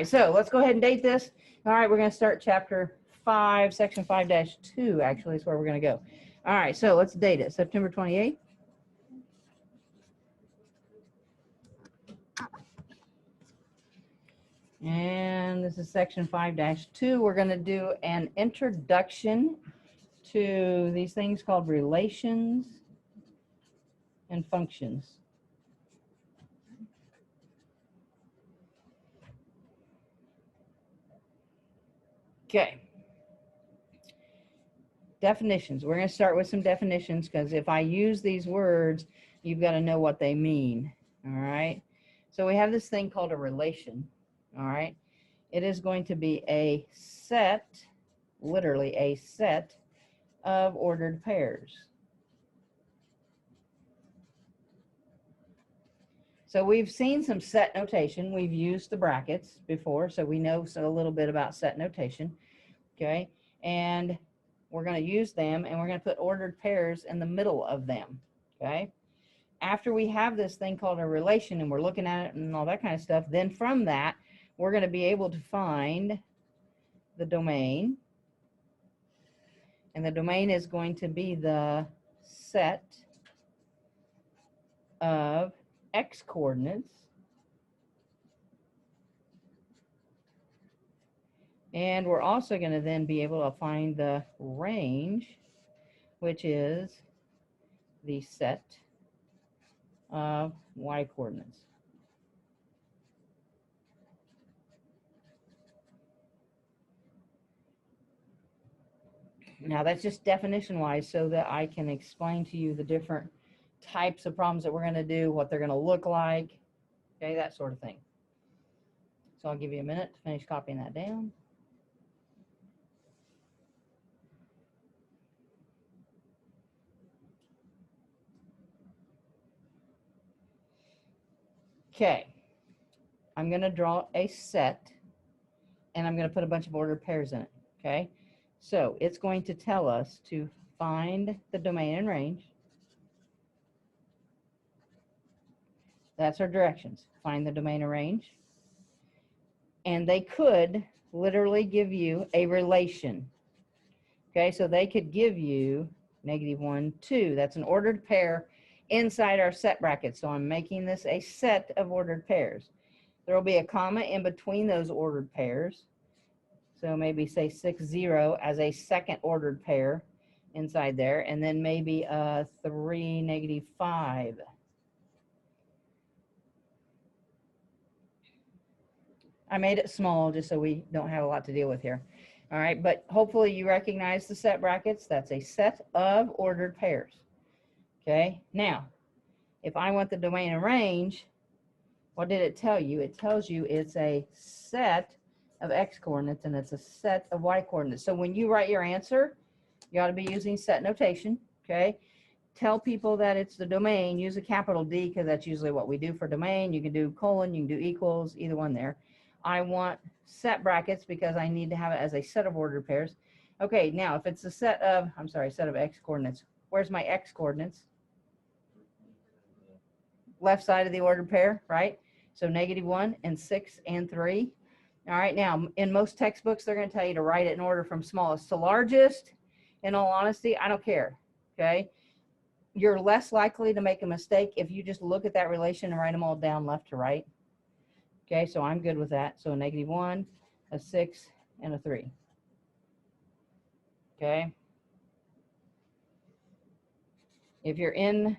right, so let's go ahead and date this. All right, we're going to start chapter 5, section 5-2, actually, is where we're going to go. All right, so let's date it. September 28th. And this is section 5-2. We're going to do an introduction to these things called relations and functions. Okay. Definitions. We're going to start with some definitions because if I use these words, you've got to know what they mean. All right. So we have this thing called a relation. All right. It is going to be a set, literally a set of ordered pairs. So we've seen some set notation. We've used the brackets before, so we know a little bit about set notation. Okay. And we're going to use them, and we're going to put ordered pairs in the middle of them. Okay. After we have this thing called a relation, and we're looking at it and all that kind of stuff, then from that, we're going to be able to find the domain. And the domain is going to be the set of x coordinates and we're also going to then be able to find the range, which is the set of y coordinates. Now that's just definition wise so that I can explain to you the different types of problems that we're going to do, what they're going to look like, okay, that sort of thing. So I'll give you a minute to finish copying that down. Okay, I'm going to draw a set and I'm going to put a bunch of ordered pairs in it. Okay, so it's going to tell us to find the domain and range. That's our directions. Find the domain and range. And they could literally give you a relation. Okay, so they could give you -1, 2. That's an ordered pair inside our set bracket. So I'm making this a set of ordered pairs. There will be a comma in between those ordered pairs. So maybe say 6, 0 as a second ordered pair inside there. And then maybe a 3, -5. I made it small just so we don't have a lot to deal with here. All right, but hopefully you recognize the set brackets. That's a set of ordered pairs. Okay, now, if I want the domain and range, what did it tell you? It tells you it's a set of x coordinates and it's a set of y coordinates. So when you write your answer, you ought to be using set notation, okay? Tell people that it's the domain. Use a capital D because that's usually what we do for domain. You can do colon, you can do equals, either one there. I want set brackets because I need to have it as a set of ordered pairs. Okay, now if it's a set of, set of x coordinates, where's my x coordinates? Left side of the ordered pair, right? So -1 and 6 and 3. All right, now in most textbooks, they're going to tell you to write it in order from smallest to largest. In all honesty, I don't care, okay? You're less likely to make a mistake if you just look at that relation and write them all down left to right. Okay, so I'm good with that. So a -1, a 6, and a 3. Okay. If you're in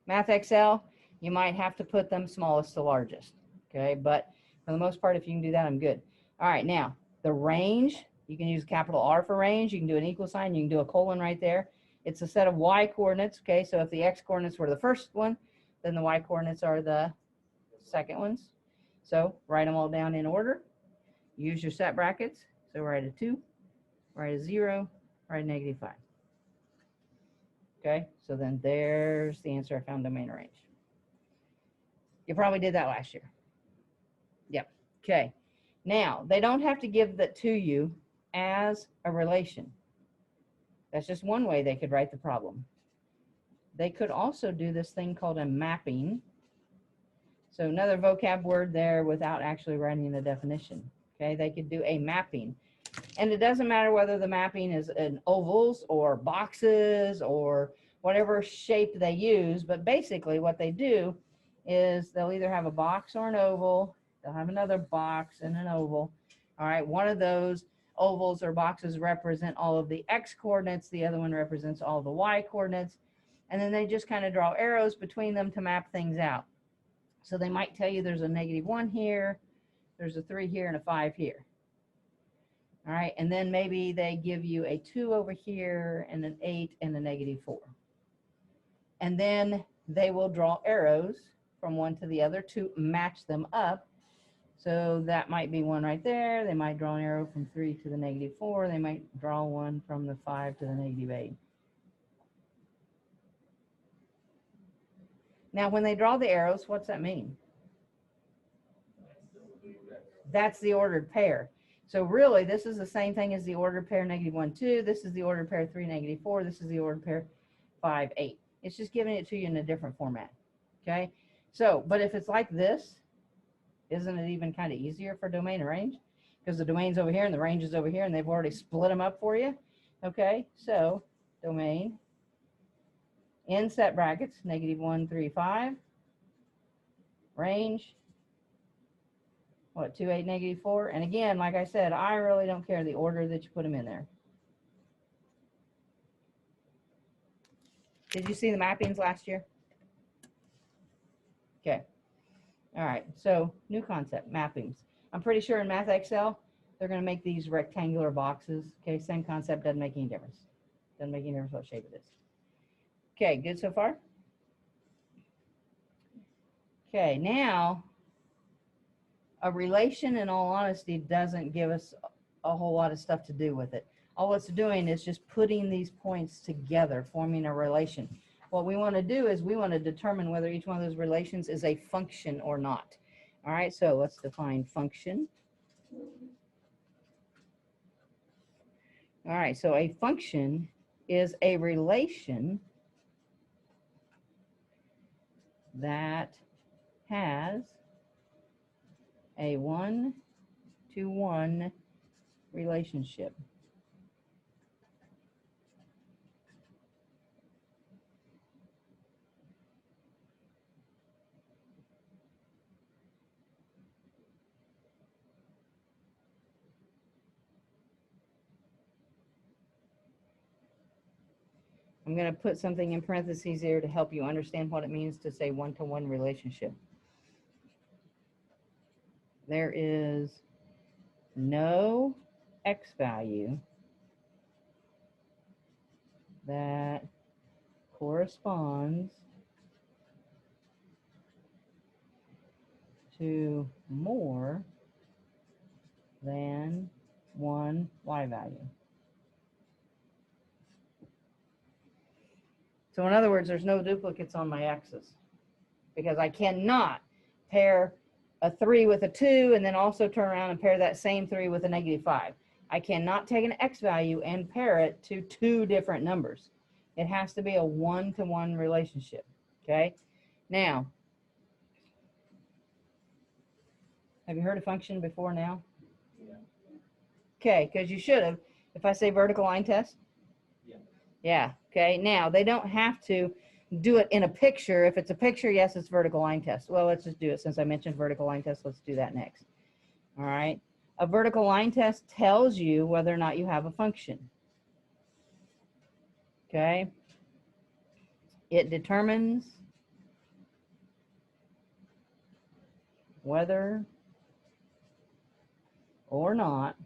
Math Excel, you might have to put them smallest to largest. Okay, but for the most part, if you can do that, I'm good. All right, now the range, you can use capital R for range. You can do an equal sign. You can do a colon right there. It's a set of y coordinates. Okay, so if the x coordinates were the first one, then the y coordinates are the second ones. So write them all down in order. Use your set brackets. So write a 2, write a 0, write a -5. Okay, so then there's the answer. I found domain and range. You probably did that last year. Yep. Okay. Now, they don't have to give that to you as a relation. That's just one way they could write the problem. They could also do this thing called a mapping. So another vocab word there without actually writing the definition. Okay, they could do a mapping. And it doesn't matter whether the mapping is in ovals or boxes or whatever shape they use, but basically what they do is they'll either have a box or an oval. They'll have another box and an oval. All right, one of those ovals or boxes represent all of the x coordinates. The other one represents all the y coordinates. And then they just kind of draw arrows between them to map things out. So they might tell you there's a -1 here, there's a 3 here, and a 5 here. All right, and then maybe they give you a 2 over here, and an 8, and a -4. And then they will draw arrows from one to the other to match them up. So that might be one right there. They might draw an arrow from 3 to the -4. They might draw one from the 5 to the -8. Now, when they draw the arrows, what's that mean? That's the ordered pair. So really, this is the same thing as the ordered pair -1, 2. This is the ordered pair 3, -4. This is the ordered pair 5, 8. It's just giving it to you in a different format. Okay? So, but if it's like this, isn't it even kind of easier for domain and range? Because the domain's over here and the range is over here, and they've already split them up for you. Okay? So, domain in set brackets, -1, 3, 5. Range, what, 2, 8, -4? And again, like I said, I really don't care the order that you put them in there. Did you see the mappings last year? Okay. All right. So new concept, mappings. I'm pretty sure in Math Excel, they're going to make these rectangular boxes. Okay. Same concept. Doesn't make any difference. Doesn't make any difference what shape it is. Okay. Good so far? Okay. Now, a relation, in all honesty, doesn't give us a whole lot of stuff to do with it. All it's doing is just putting these points together, forming a relation. What we want to do is we want to determine whether each one of those relations is a function or not. All right, so let's define function. All right, so a function is a relation that has a 1-to-1 relationship. I'm going to put something in parentheses here to help you understand what it means to say 1-to-1 relationship. There is no x value that corresponds to more than one y value. So in other words, there's no duplicates on my x's, because I cannot pair a 3 with a 2 and then also turn around and pair that same 3 with a -5. I cannot take an x value and pair it to 2 different numbers. It has to be a 1-to-1 relationship. Okay. Now, have you heard of function before now? Yeah. Okay, because you should have. If I say vertical line test? Yeah. Yeah. Okay. Now, they don't have to do it in a picture. If it's a picture, yes, it's vertical line test. Well, let's just do it. Since I mentioned vertical line test, let's do that next. All right. A vertical line test tells you whether or not you have a function. Okay. It determines whether or not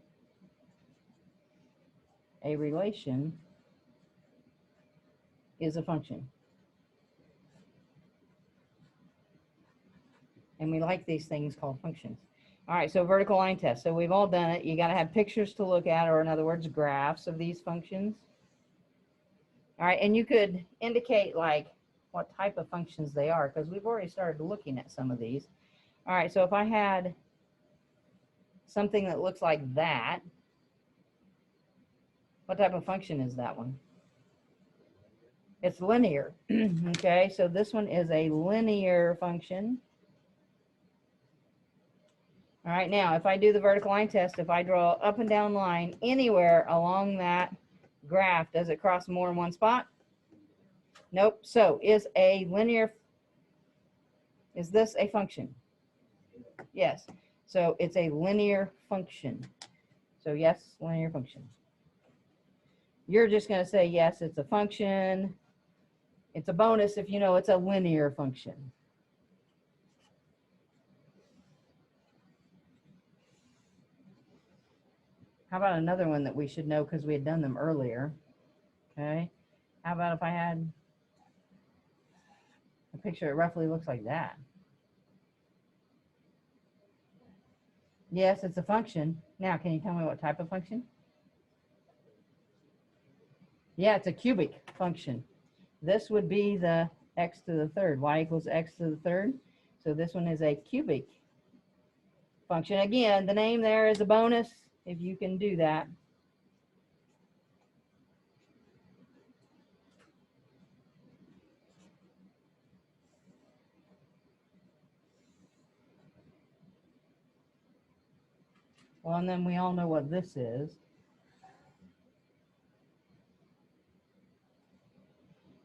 a relation is a function. And we like these things called functions. All right, so vertical line test. So we've all done it. You got to have pictures to look at, or in other words, graphs of these functions. All right, and you could indicate like what type of functions they are, because we've already started looking at some of these. All right, so if I had something that looks like that, what type of function is that one? It's linear. Okay, so this one is a linear function. All right, now if I do the vertical line test, if I draw an up and down line anywhere along that graph, does it cross more than one spot? Nope. So is this a function? Yes. So it's a linear function. So yes, linear function. You're just going to say yes, it's a function. It's a bonus if you know it's a linear function. How about another one that we should know because we had done them earlier? Okay. How about if I had a picture that roughly looks like that? Yes, it's a function. Now, can you tell me what type of function? Yeah, it's a cubic function. This would be the x to the third, y equals x to the third. So this one is a cubic function. Again, the name there is a bonus if you can do that. Well, and then we all know what this is.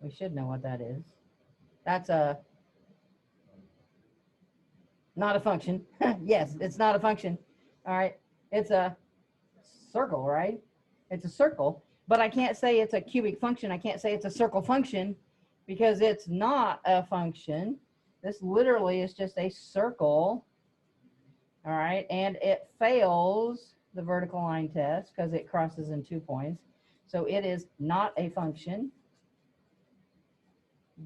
We should know what that is. That's not a function. Yes, it's not a function. All right. It's a circle, right? It's a circle. But I can't say it's a cubic function. I can't say it's a circle function because it's not a function. This literally is just a circle. All right. And it fails the vertical line test because it crosses in 2 points. So it is not a function.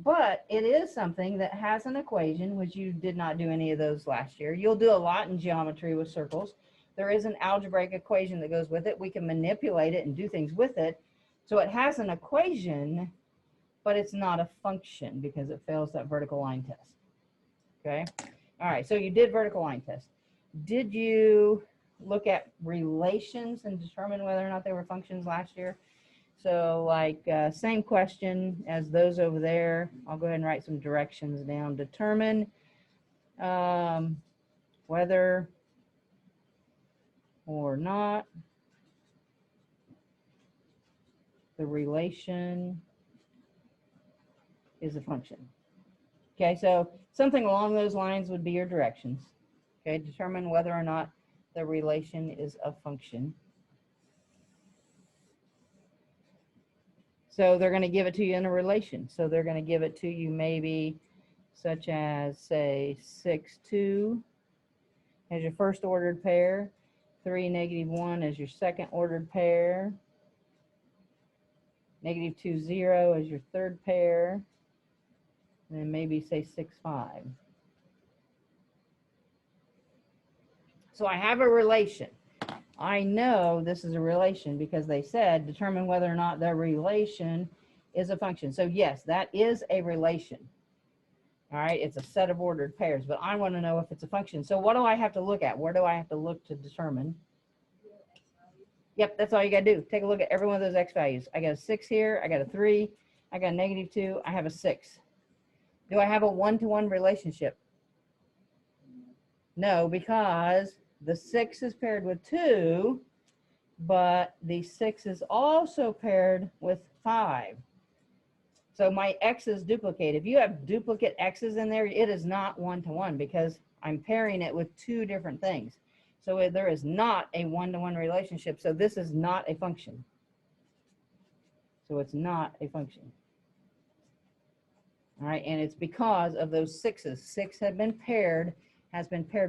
But it is something that has an equation, which you did not do any of those last year. You'll do a lot in geometry with circles. There is an algebraic equation that goes with it. We can manipulate it and do things with it. So it has an equation, but it's not a function because it fails that vertical line test. Okay? All right, so you did vertical line test. Did you look at relations and determine whether or not they were functions last year? So like same question as those over there. I'll go ahead and write some directions down. Determine whether or not the relation is a function. Okay, so something along those lines would be your directions. Okay, determine whether or not the relation is a function. So they're going to give it to you in a relation. So they're going to give it to you maybe such as, say, 6, 2 as your first ordered pair, 3, -1 as your second ordered pair, -2, 0 as your third pair, and then maybe say 6, 5. So I have a relation. I know this is a relation because they said determine whether or not the relation is a function. So yes, that is a relation. All right, it's a set of ordered pairs, but I want to know if it's a function. So what do I have to look at? Where do I have to look to determine? Yep, that's all you got to do. Take a look at every one of those x values. I got a 6 here. I got a 3. I got a -2. I have a 6. Do I have a one-to-one relationship? No, because the 6 is paired with 2, but the 6 is also paired with 5. So my x's duplicate. If you have duplicate x's in there, it is not one-to-one because I'm pairing it with 2 different things. So there is not a one-to-one relationship. So this is not a function. So it's not a function. All right, and it's because of those 6's. 6 has been paired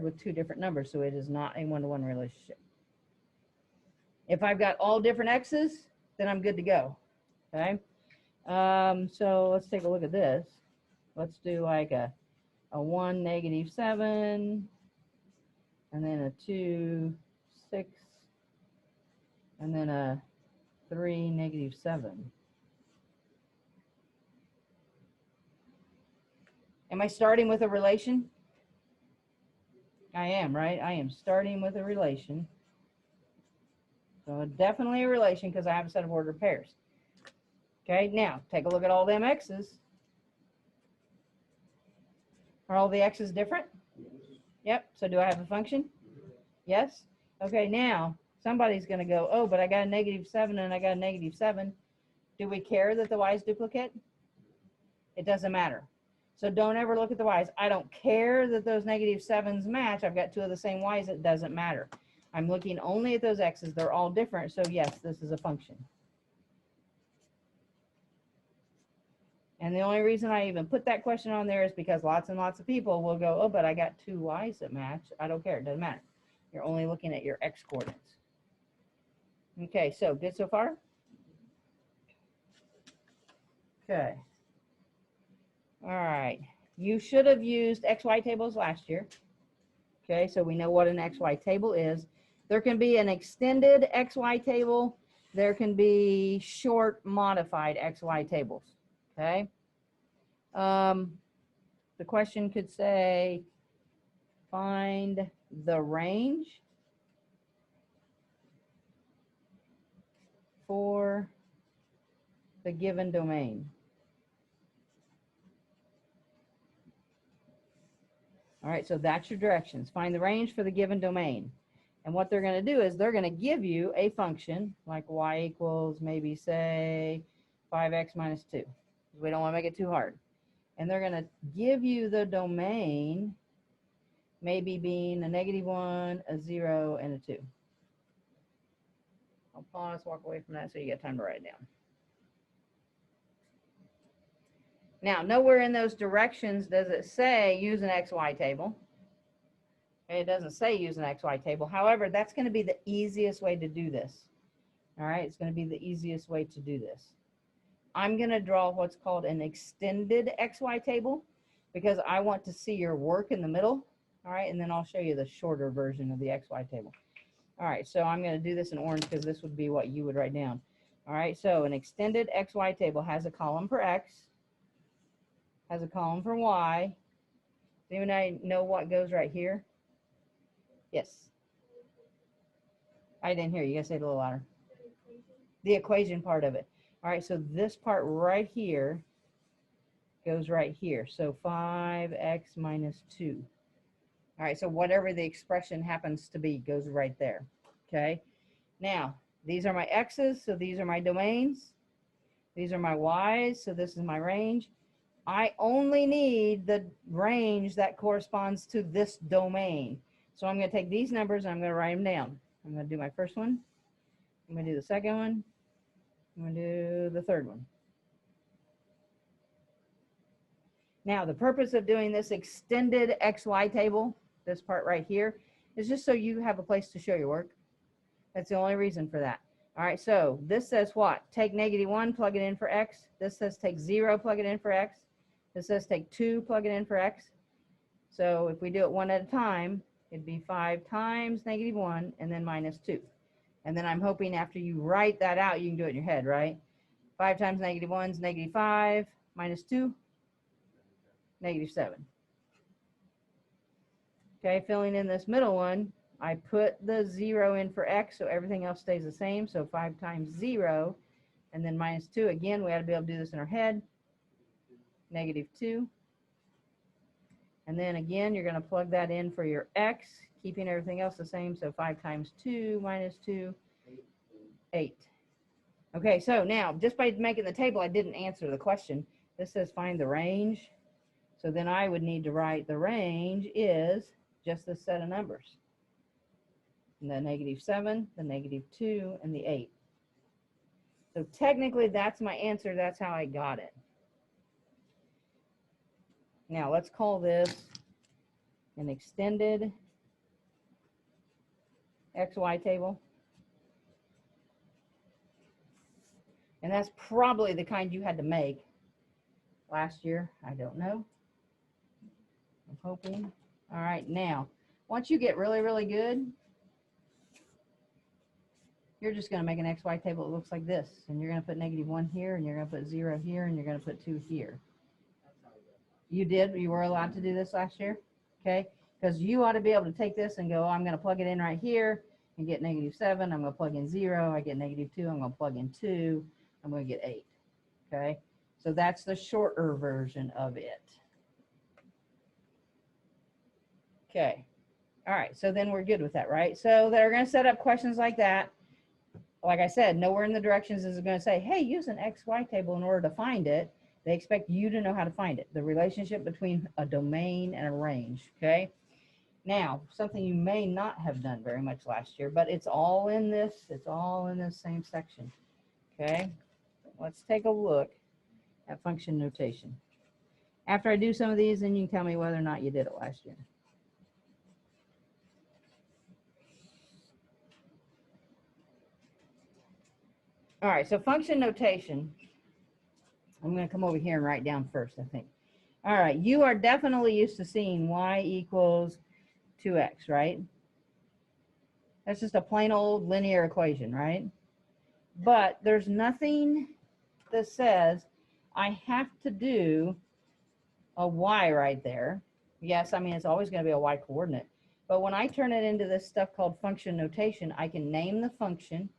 with 2 different numbers, so it is not a one-to-one relationship. If I've got all different x's, then I'm good to go. Okay. So let's take a look at this. Let's do like a 1, -7, and then a 2, 6, and then a 3, -7. Am I starting with a relation? I am, right? I am starting with a relation. So definitely a relation because I have a set of ordered pairs. Okay, now take a look at all them x's. Are all the x's different? Yep, so do I have a function? Yes? Okay, now somebody's going to go, oh, but I got a -7 and I got a -7. Do we care that the y's duplicate? It doesn't matter. So don't ever look at the y's. I don't care that those -7s match. I've got two of the same y's. It doesn't matter. I'm looking only at those x's. They're all different. So yes, this is a function. And the only reason I even put that question on there is because lots and lots of people will go, oh, but I got two y's that match. I don't care. It doesn't matter. You're only looking at your x coordinates. Okay, so good so far? Okay. All right. You should have used XY tables last year. Okay, so we know what an XY table is. There can be an extended XY table. There can be short modified XY tables. Okay. The question could say, find the range for the given domain. All right, so that's your directions. Find the range for the given domain. And what they're going to do is they're going to give you a function like y equals maybe say 5x minus 2. We don't want to make it too hard. And they're going to give you the domain maybe being a -1, a 0, and a 2. I'll pause, walk away from that so you get time to write it down. Now, nowhere in those directions does it say use an XY table. It doesn't say use an XY table. However, that's going to be the easiest way to do this. All right, it's going to be the easiest way to do this. I'm going to draw what's called an extended XY table because I want to see your work in the middle. All right, and then I'll show you the shorter version of the XY table. All right, so I'm going to do this in orange because this would be what you would write down. All right, so an extended XY table has a column for X, has a column for Y. Does anyone know what goes right here? Yes. I didn't hear you. You got to say it a little louder. The equation part of it. All right, so this part right here goes right here. So 5x minus 2. All right, so whatever the expression happens to be goes right there. Okay. Now, these are my x's, so these are my domains. These are my y's, so this is my range. I only need the range that corresponds to this domain. So I'm going to take these numbers and I'm going to write them down. I'm going to do my first one. I'm going to do the second one. I'm going to do the third one. Now, the purpose of doing this extended XY table, this part right here, is just so you have a place to show your work. That's the only reason for that. All right, so this says what? Take -1, plug it in for X. This says take 0, plug it in for X. This says take 2, plug it in for X. So if we do it one at a time, it'd be 5 times -1 and then minus 2. And then I'm hoping after you write that out, you can do it in your head, right? 5 times -1 is -5, minus 2, -7. Okay, filling in this middle one, I put the 0 in for X, so everything else stays the same. So 5 times 0, and then minus 2. Again, we ought to be able to do this in our head. -2. And then again, you're going to plug that in for your X, keeping everything else the same. So 5 times 2 minus 2, 8. Okay, so now, just by making the table, I didn't answer the question. This says find the range. So then I would need to write the range is just this set of numbers. And the -7, the -2, and the 8. So technically, that's my answer. That's how I got it. Now, let's call this an extended XY table. And that's probably the kind you had to make last year. I don't know. I'm hoping. All right, now, once you get really, really good, you're just going to make an XY table that looks like this. And you're going to put -1 here, and you're going to put 0 here, and you're going to put 2 here. You did? You were allowed to do this last year? Okay? Because you ought to be able to take this and go, oh, I'm going to plug it in right here and get -7. I'm going to plug in 0. I get -2. I'm going to plug in 2. I'm going to get 8. Okay? So that's the shorter version of it. Okay. All right, so then we're good with that, right? So they're going to set up questions like that. Like I said, nowhere in the directions is it going to say, hey, use an XY table in order to find it. They expect you to know how to find it, the relationship between a domain and a range, okay? Now, something you may not have done very much last year, but it's all in this same section, okay? Let's take a look at function notation. After I do some of these, then you can tell me whether or not you did it last year. All right, so function notation. I'm going to come over here and write down first, I think. All right, you are definitely used to seeing y equals 2x, right? That's just a plain old linear equation, right? But there's nothing that says I have to do a y right there. Yes, I mean, it's always going to be a y coordinate. But when I turn it into this stuff called function notation, I can name the function,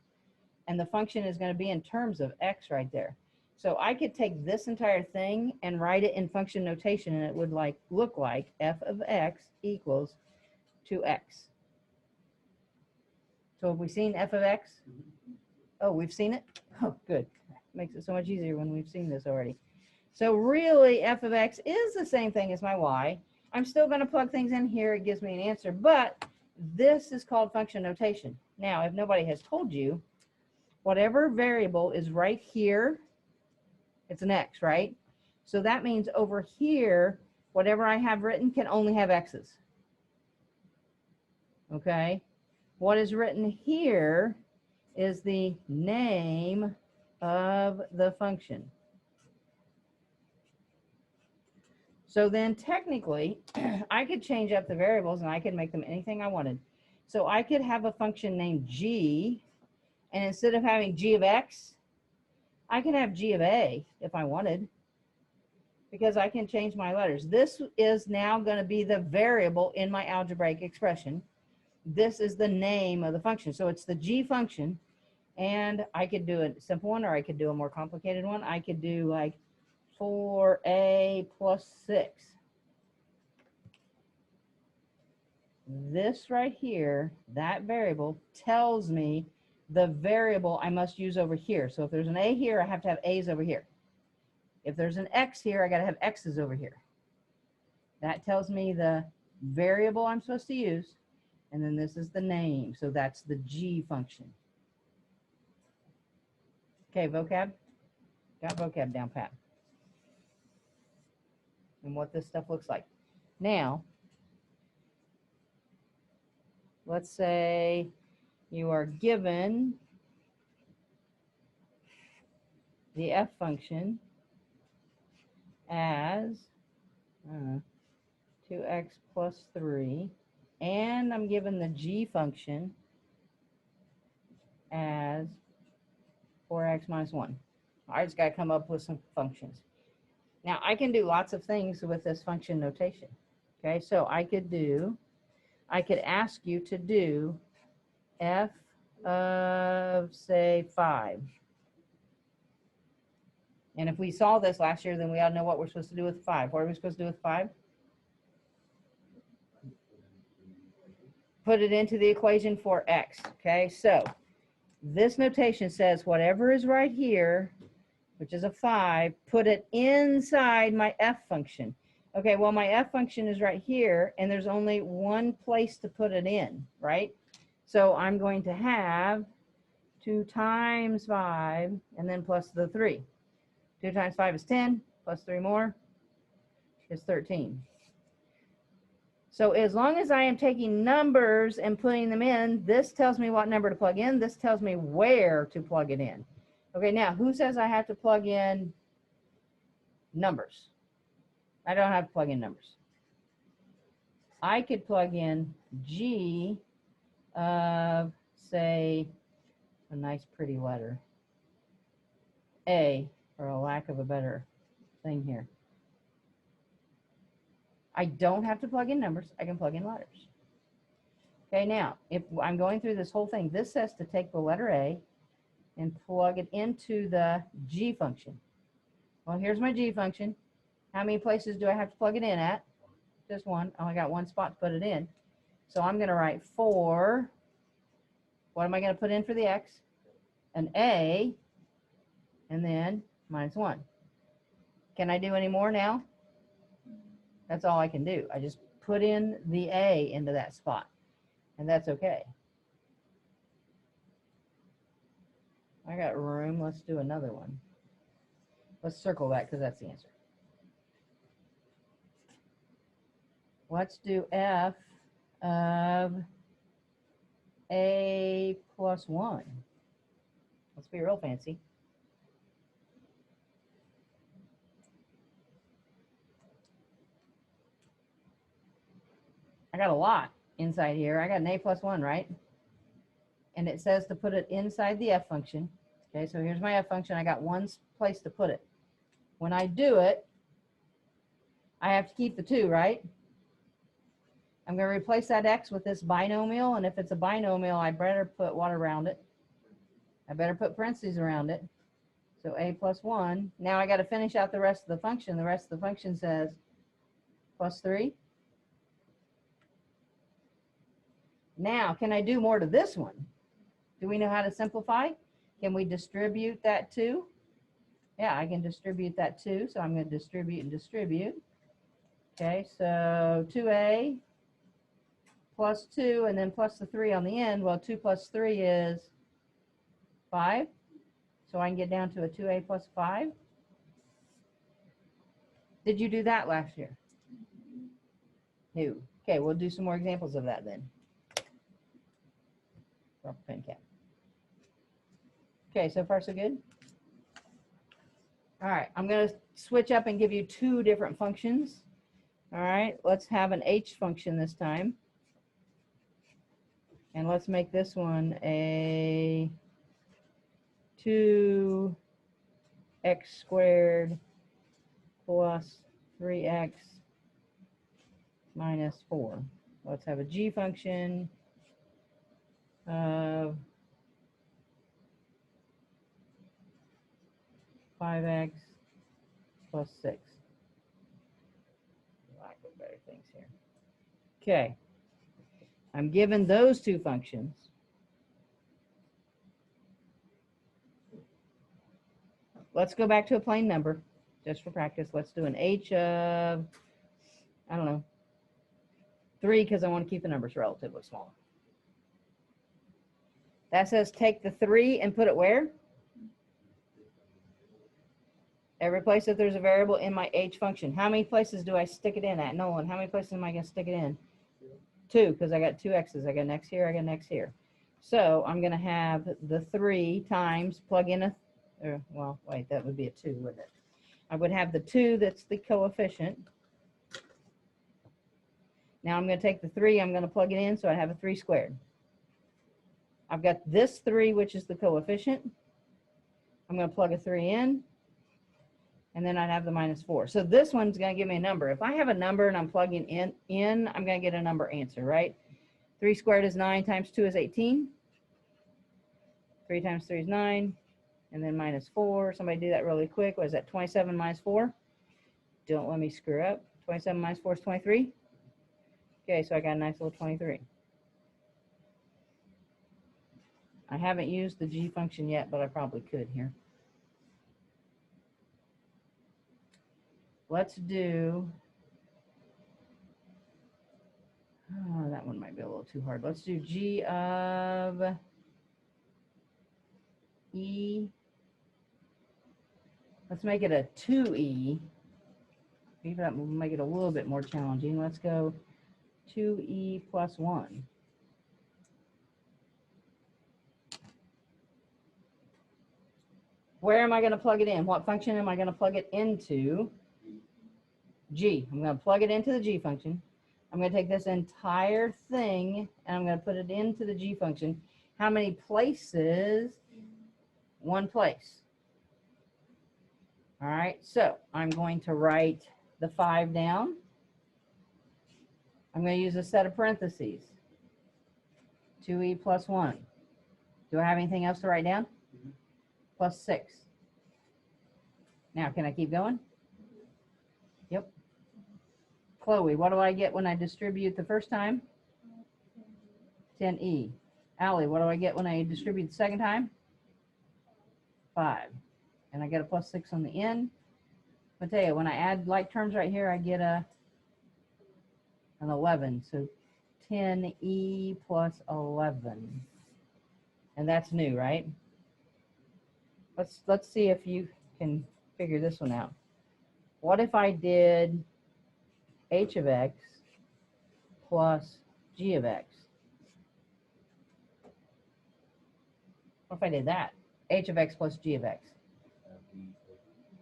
and the function is going to be in terms of x right there. So I could take this entire thing and write it in function notation, and it would look like f of x equals 2x. So have we seen f of x? Oh, we've seen it? Oh, good. Makes it so much easier when we've seen this already. So really, f of x is the same thing as my y. I'm still going to plug things in here. It gives me an answer, but this is called function notation. Now, if nobody has told you, whatever variable is right here, it's an x, right? So that means over here, whatever I have written can only have x's. Okay? What is written here is the name of the function. So then technically, I could change up the variables and I could make them anything I wanted. So I could have a function named g, and instead of having g of x, I can have g of a if I wanted, because I can change my letters. This is now going to be the variable in my algebraic expression. This is the name of the function. So it's the g function, and I could do a simple one or I could do a more complicated one. I could do like 4a plus 6. This right here, that variable tells me the variable I must use over here. So if there's an a here, I have to have a's over here. If there's an x here, I got to have x's over here. That tells me the variable I'm supposed to use, and then this is the name. So that's the g function. Okay, vocab? Got vocab down pat. And what this stuff looks like. Now, let's say you are given the f function as 2x plus 3, and I'm given the g function as 4x minus 1. I just got to come up with some functions. Now, I can do lots of things with this function notation. Okay, so I could ask you to do f of, say, 5. And if we saw this last year, then we ought to know what we're supposed to do with 5. What are we supposed to do with 5? Put it into the equation for x. Okay, so this notation says whatever is right here, which is a 5, put it inside my f function. Okay, well, my f function is right here, and there's only one place to put it in, right? So I'm going to have 2 times 5, and then plus the 3. 2 times 5 is 10, plus 3 more is 13. So as long as I am taking numbers and putting them in, this tells me what number to plug in. This tells me where to plug it in. Okay, now, who says I have to plug in numbers? I don't have to plug in numbers. I could plug in g of, say, a nice pretty letter, a, for a lack of a better thing here. I don't have to plug in numbers. I can plug in letters. Okay, now, if I'm going through this whole thing, this says to take the letter A and plug it into the g function. Well, here's my g function. How many places do I have to plug it in at? Just one. I only got one spot to put it in. So I'm going to write 4. What am I going to put in for the x? An a, and then minus 1. Can I do any more now? That's all I can do. I just put in the a into that spot, and that's okay. I got room. Let's do another one. Let's circle that because that's the answer. Let's do f of a plus 1. Let's be real fancy. I got a lot inside here. I got an a plus 1, right? And it says to put it inside the f function. Okay, so here's my f function. I got one place to put it. When I do it, I have to keep the 2, right? I'm going to replace that x with this binomial, and if it's a binomial, I better put what around it? I better put parentheses around it. So a plus 1. Now I got to finish out the rest of the function. The rest of the function says plus 3. Now, can I do more to this one? Do we know how to simplify? Can we distribute that 2? Yeah, I can distribute that 2. So I'm going to distribute and distribute. Okay, so 2a plus 2 and then plus the 3 on the end. Well, 2 plus 3 is 5. So I can get down to a 2a plus 5. Did you do that last year? No. Okay, we'll do some more examples of that then. Drop a pen cap. Okay, so far so good? All right, I'm going to switch up and give you 2 different functions. All right, let's have an h function this time. And let's make this one a 2x squared plus 3x minus 4. Let's have a g function of 5x plus 6. Lack of better things here. Okay. I'm given those 2 functions. Let's go back to a plain number just for practice. Let's do an h of, I don't know, 3 because I want to keep the numbers relatively small. That says take the 3 and put it where? Every place that there's a variable in my h function. How many places do I stick it in at? Nolan, how many places am I going to stick it in? 2, because I got 2 x's. I got an x here, I got an x here. So I'm going to have the 3 times, plug in a, well, wait, that would be a 2, wouldn't it? I would have the 2 that's the coefficient. Now I'm going to take the 3, I'm going to plug it in, so I have a 3 squared. I've got this 3, which is the coefficient. I'm going to plug a 3 in, and then I'd have the minus 4. So this one's going to give me a number. If I have a number and I'm plugging in, I'm going to get a number answer, right? 3 squared is 9 times 2 is 18. 3 times 3 is 9. And then minus 4. Somebody do that really quick. What is that? 27 minus 4. Don't let me screw up. 27 minus 4 is 23. Okay, so I got a nice little 23. I haven't used the g function yet, but I probably could here. Let's do, oh, that one might be a little too hard. Let's do g of e. Let's make it a 2e. Maybe that will make it a little bit more challenging. Let's go 2e plus 1. Where am I going to plug it in? What function am I going to plug it into? G. I'm going to plug it into the g function. I'm going to take this entire thing and I'm going to put it into the g function. How many places? 1 place. All right, so I'm going to write the 5 down. I'm going to use a set of parentheses. 2e plus 1. Do I have anything else to write down? Plus 6. Now, can I keep going? Yep. Chloe, what do I get when I distribute the first time? 10e. Allie, what do I get when I distribute the second time? 5. And I get a plus 6 on the end. Mateo, when I add like terms right here, I get an 11. So 10e plus 11. And that's new, right? Let's see if you can figure this one out. What if I did h of x plus g of x? What if I did that? H of x plus g of x.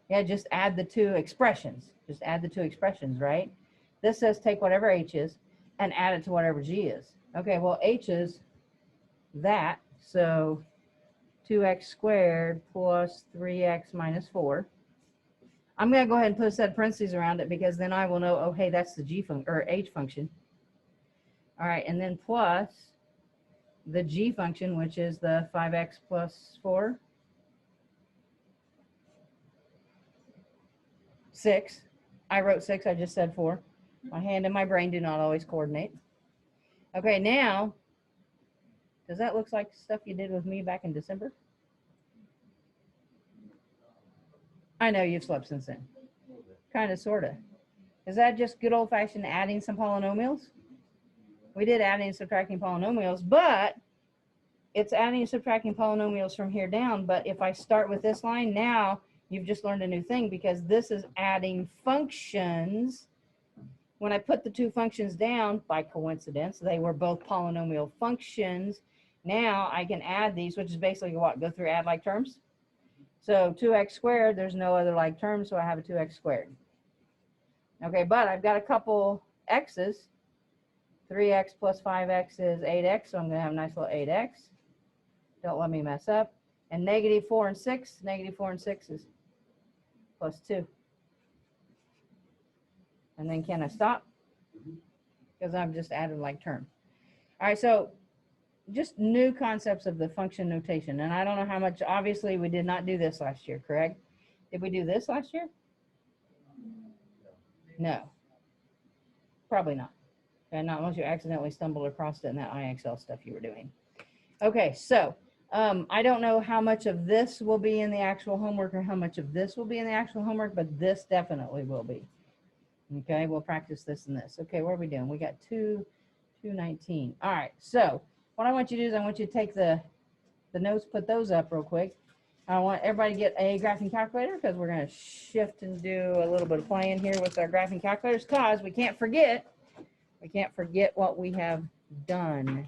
Yeah, just add the two expressions. Just add the two expressions, right? This says take whatever h is and add it to whatever g is. Okay, well, h is that, so 2x squared plus 3x minus 4. I'm going to go ahead and put a set of parentheses around it because then I will know, oh, hey, that's the g function or h function. All right, and then plus the g function, which is the 5x plus 4. 6. I wrote 6, I just said 4. My hand and my brain do not always coordinate. Okay, now, does that look like stuff you did with me back in December? I know you've slept since then. Kind of, sort of. Is that just good old-fashioned adding some polynomials? We did adding and subtracting polynomials, but it's adding and subtracting polynomials from here down. But if I start with this line now, you've just learned a new thing because this is adding functions. When I put the two functions down, by coincidence, they were both polynomial functions. Now I can add these, which is basically what? Go through add like terms. So 2x squared, there's no other like terms, so I have a 2x squared. Okay, but I've got a couple x's. 3x plus 5x is 8x, so I'm going to have a nice little 8x. Don't let me mess up. And negative 4 and 6, negative 4 and 6 is plus 2. And then can I stop? Because I've just added like term. All right, so just new concepts of the function notation. And I don't know how much, obviously we did not do this last year, correct? Did we do this last year? No. Probably not. And not unless you accidentally stumbled across it in that IXL stuff you were doing. Okay, so I don't know how much of this will be in the actual homework or how much of this will be in the actual homework, but this definitely will be. Okay, we'll practice this and this. Okay, what are we doing? We got 219. All right, so what I want you to do is I want you to take the notes, put those up real quick. I want everybody to get a graphing calculator because we're going to shift and do a little bit of playing here with our graphing calculators because we can't forget what we have done.